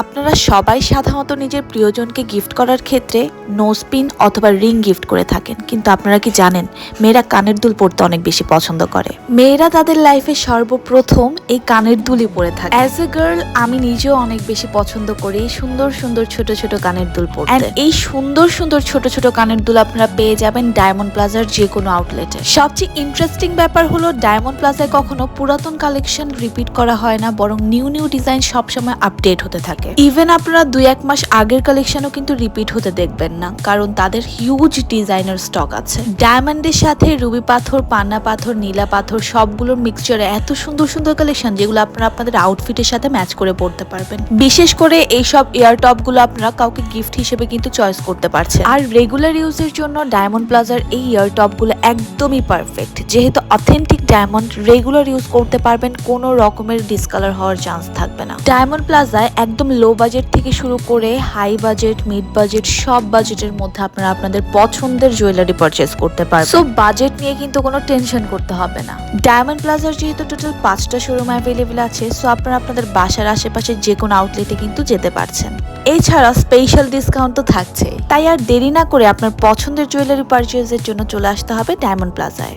আপনারা সবাই সাধারণত নিজের প্রিয়জনকে গিফট করার ক্ষেত্রে নোজপিন অথবা রিং গিফট করে থাকেন, কিন্তু আপনারা কি জানেন মেয়েরা কানের দুল পরতে অনেক বেশি পছন্দ করে। মেয়েরা তাদের লাইফে সর্বপ্রথম এই কানের দুলই পরে থাকে। অ্যাজ এ গার্ল আমি নিজেও অনেক বেশি পছন্দ করি সুন্দর সুন্দর ছোট ছোট কানের দুল পরতে। এই সুন্দর সুন্দর ছোট ছোট কানের দুল আপনারা পেয়ে যাবেন ডায়মন্ড প্লাজার যে কোনো আউটলেটে। সবচেয়ে ইন্টারেস্টিং ব্যাপার হলো ডায়মন্ড প্লাজায় কখনো পুরাতন কালেকশন রিপিট করা হয় না, বরং নিউ নিউ ডিজাইন সবসময় আপডেট হতে থাকে। ইভেন আপনারা 2-1 মাস আগের কালেকশনও কিন্তু রিপিট হতে দেখবেন না, কারণ তাদের হিউজ ডিজাইনার স্টক আছে। ডায়মন্ডের সাথে রুবি পাথর, পান্না পাথর, নীলা পাথর সবগুলোর মিক্সচারে এত সুন্দর সুন্দর কালেকশন যেগুলো আপনারা আপনাদের আউটফিটের সাথে ম্যাচ করে পড়তে পারবেন। বিশেষ করে এইসব ইয়ার টপ গুলো আপনারা কাউকে গিফট হিসেবে কিন্তু চয়েস করতে পারছেন। আর রেগুলার ইউজের জন্য ডায়মন্ড প্লাজার এই ইয়ার টপ গুলো একদমই পারফেক্ট, যেহেতু অথেন্টিক ডায়মন্ড রেগুলার ইউজ করতে পারবেন, কোনো রকমের ডিসকালার হওয়ার চান্স থাকবে না। ডায়মন্ড প্লাজায় একদম লো বাজেট থেকে শুরু করে হাই বাজেট, মিড বাজেট, সব বাজেটের মধ্যে আপনারা আপনাদের পছন্দের জুয়েলারি পারচেজ করতে পারবেন। সো বাজেট নিয়ে কিন্তু কোনো টেনশন করতে হবে না। ডায়মন্ড প্লাজার যেহেতু টোটাল 5টা শোরুম অ্যাভেলেবেল আছে, সো আপনারা আপনাদের বাসার আশেপাশে যে কোনো আউটলেটে কিন্তু যেতে পারছেন। এছাড়া স্পেশাল ডিসকাউন্ট তো থাকছে, তাই আর দেরি না করে আপনার পছন্দের জুয়েলারি পারচেজের জন্য চলে আসতে হবে ডায়মন্ড প্লাজায়।